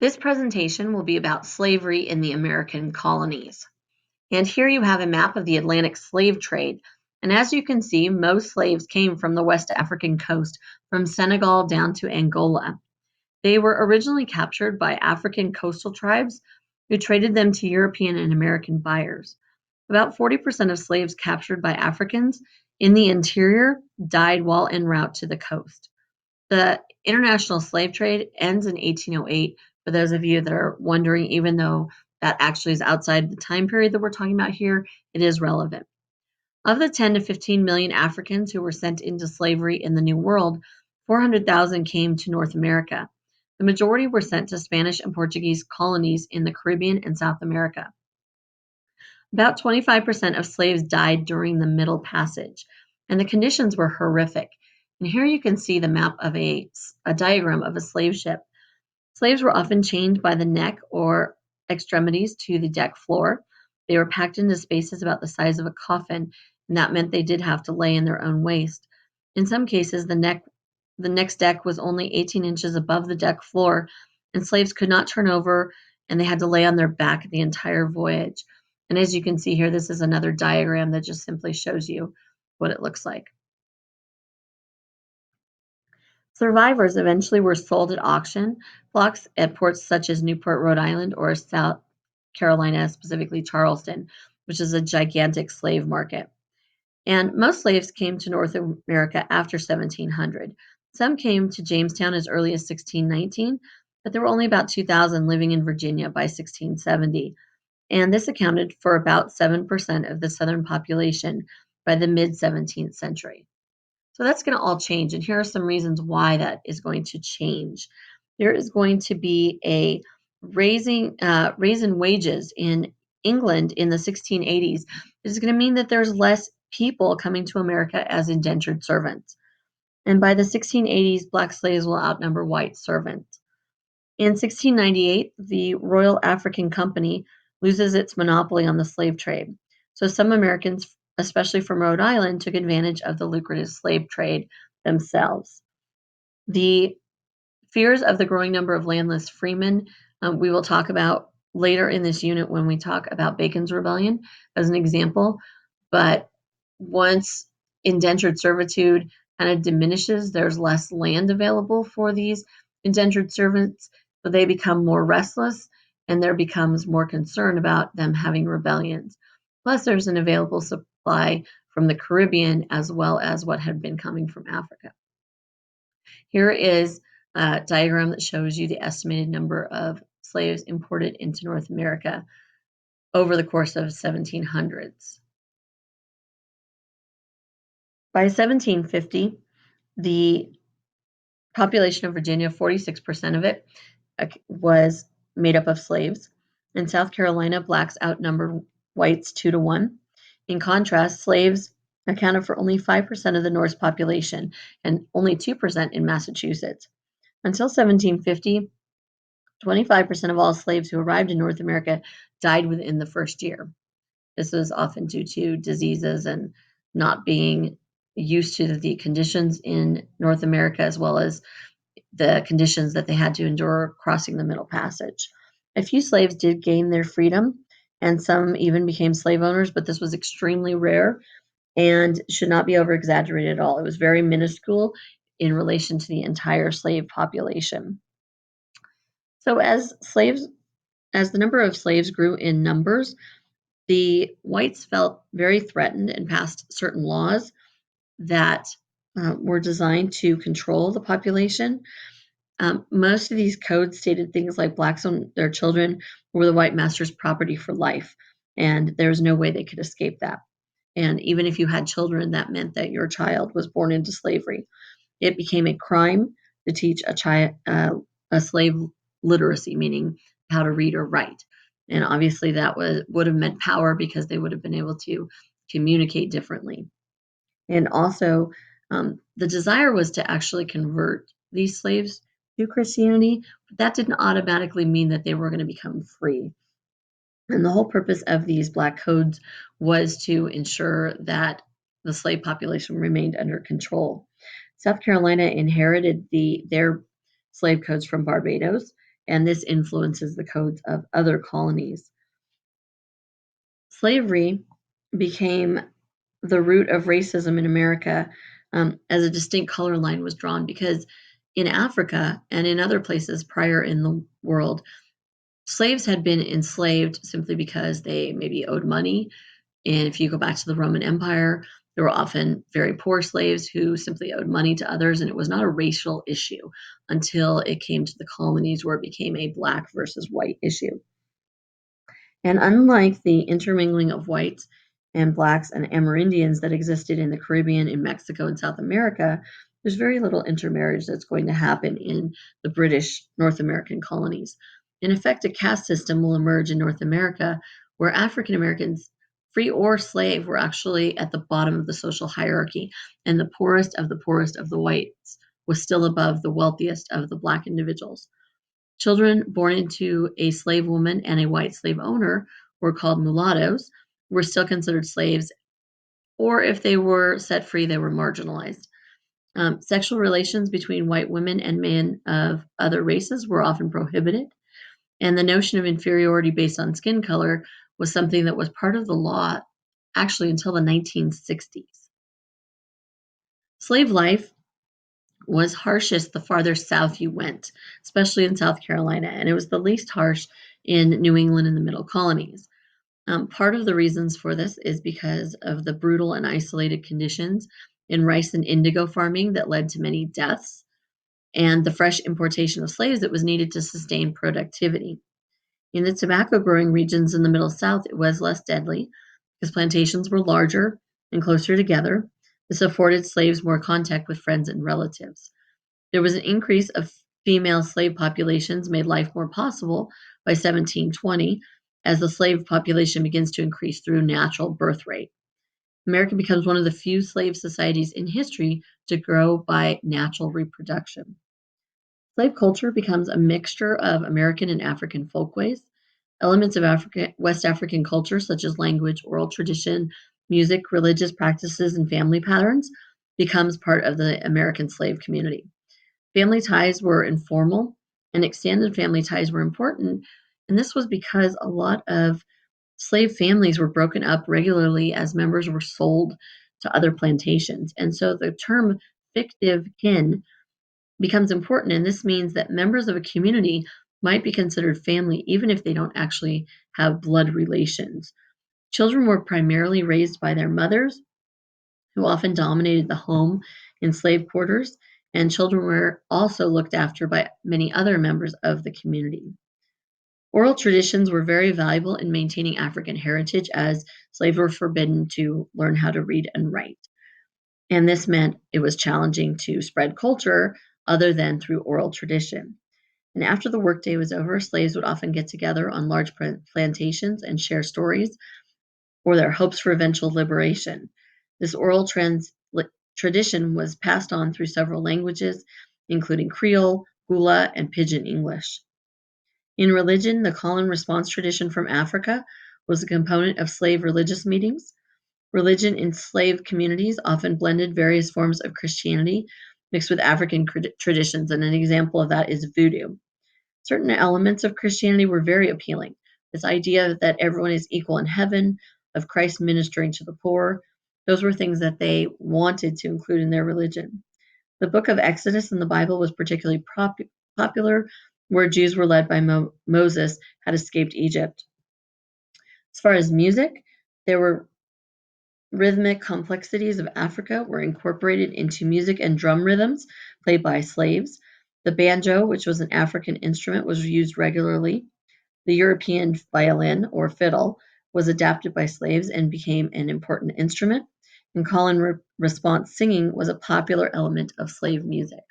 This presentation will be about slavery in the American colonies. And here you have a map of the Atlantic slave trade. And as you can see, most slaves came from the West African coast, from Senegal down to Angola. They were originally captured by African coastal tribes who traded them to European and American buyers. About 40% of slaves captured by Africans in the interior died while en route to the coast. The international slave trade ends in 1808. For those of you that are wondering, even though that actually is outside the time period that we're talking about here, it is relevant. Of the 10 to 15 million Africans who were sent into slavery in the New World, 400,000 came to North America. The majority were sent to Spanish and Portuguese colonies in the Caribbean and South America. About 25% of slaves died during the Middle Passage, and the conditions were horrific. And here you can see the map of a diagram of a slave ship. Slaves were often chained by the neck or extremities to the deck floor. They were packed into spaces about the size of a coffin, and that meant they did have to lay in their own waste. In some cases, the next deck was only 18 inches above the deck floor, and slaves could not turn over, and they had to lay on their back the entire voyage. And as you can see here, this is another diagram that just simply shows you what it looks like. Survivors eventually were sold at auction blocks at ports such as Newport, Rhode Island, or South Carolina, specifically Charleston, which is a gigantic slave market. And most slaves came to North America after 1700. Some came to Jamestown as early as 1619, but there were only about 2,000 living in Virginia by 1670. And this accounted for about 7% of the Southern population by the mid 17th century. So that's going to all change. And here are some reasons why that is going to change. There is going to be a raise in wages in England in the 1680s. This is going to mean that there's less people coming to America as indentured servants. And by the 1680s, black slaves will outnumber white servants. In 1698, the Royal African Company loses its monopoly on the slave trade. So some Americans, especially from Rhode Island, took advantage of the lucrative slave trade themselves. The fears of the growing number of landless freemen, we will talk about later in this unit when we talk about Bacon's Rebellion as an example. But once indentured servitude kind of diminishes, there's less land available for these indentured servants, so they become more restless, and there becomes more concern about them having rebellions. Plus, there's an available supply from the Caribbean as well as what had been coming from Africa. Here is a diagram that shows you the estimated number of slaves imported into North America over the course of 1700s. By 1750, the population of Virginia, 46% of it was made up of slaves. In South Carolina, blacks outnumbered whites 2-1. In contrast, slaves accounted for only 5% of the North's population and only 2% in Massachusetts. Until 1750, 25% of all slaves who arrived in North America died within the first year. This was often due to diseases and not being used to the conditions in North America, as well as the conditions that they had to endure crossing the Middle Passage. A few slaves did gain their freedom, and some even became slave owners, but this was extremely rare and should not be over-exaggerated at all. It was very minuscule in relation to the entire slave population. So as the number of slaves grew in numbers, the whites felt very threatened and passed certain laws that were designed to control the population. Most of these codes stated things like blacks and their children were the white master's property for life, and there was no way they could escape that. And even if you had children, that meant that your child was born into slavery. It became a crime to teach a slave literacy, meaning how to read or write. And obviously that would have meant power because they would have been able to communicate differently. And also, the desire was to actually convert these slaves to Christianity, but that didn't automatically mean that they were going to become free. And the whole purpose of these black codes was to ensure that the slave population remained under control. South Carolina inherited their slave codes from Barbados, and this influences the codes of other colonies. Slavery became the root of racism in America, as a distinct color line was drawn, because in Africa and in other places prior in the world, slaves had been enslaved simply because they maybe owed money. And if you go back to the Roman Empire, there were often very poor slaves who simply owed money to others, and it was not a racial issue until it came to the colonies, where it became a black versus white issue. And unlike the intermingling of whites and blacks and Amerindians that existed in the Caribbean, in Mexico, and South America, there's very little intermarriage that's going to happen in the British North American colonies. In effect, a caste system will emerge in North America where African Americans, free or slave, were actually at the bottom of the social hierarchy, and the poorest of the whites was still above the wealthiest of the black individuals. Children born into a slave woman and a white slave owner were called mulattoes, were still considered slaves, or if they were set free, they were marginalized. Sexual relations between white women and men of other races were often prohibited, and the notion of inferiority based on skin color was something that was part of the law actually until the 1960s. Slave life was harshest the farther south you went, especially in South Carolina, and it was the least harsh in New England and the middle colonies. Part of the reasons for this is because of the brutal and isolated conditions in rice and indigo farming that led to many deaths, and the fresh importation of slaves that was needed to sustain productivity. In the tobacco growing regions in the Middle South, it was less deadly because plantations were larger and closer together. This afforded slaves more contact with friends and relatives. There was an increase of female slave populations, made life more possible by 1720 as the slave population begins to increase through natural birth rate. America becomes one of the few slave societies in history to grow by natural reproduction. Slave culture becomes a mixture of American and African folkways. Elements of West African culture, such as language, oral tradition, music, religious practices, and family patterns, becomes part of the American slave community. Family ties were informal, and extended family ties were important, and this was because a lot of slave families were broken up regularly as members were sold to other plantations. And so the term fictive kin becomes important, and this means that members of a community might be considered family even if they don't actually have blood relations. Children were primarily raised by their mothers, who often dominated the home in slave quarters, and children were also looked after by many other members of the community. Oral traditions were very valuable in maintaining African heritage, as slaves were forbidden to learn how to read and write. And this meant it was challenging to spread culture other than through oral tradition. And after the workday was over, slaves would often get together on large plantations and share stories or their hopes for eventual liberation. This oral tradition was passed on through several languages, including Creole, Gula, and Pidgin English. In religion, the call and response tradition from Africa was a component of slave religious meetings. Religion in slave communities often blended various forms of Christianity mixed with African traditions, and an example of that is voodoo. Certain elements of Christianity were very appealing. This idea that everyone is equal in heaven, of Christ ministering to the poor, those were things that they wanted to include in their religion. The book of Exodus in the Bible was particularly popular, where Jews were led by Moses had escaped Egypt. As far as music, there were rhythmic complexities of Africa were incorporated into music and drum rhythms played by slaves. The banjo, which was an African instrument, was used regularly. The European violin or fiddle was adapted by slaves and became an important instrument. And call and response singing was a popular element of slave music.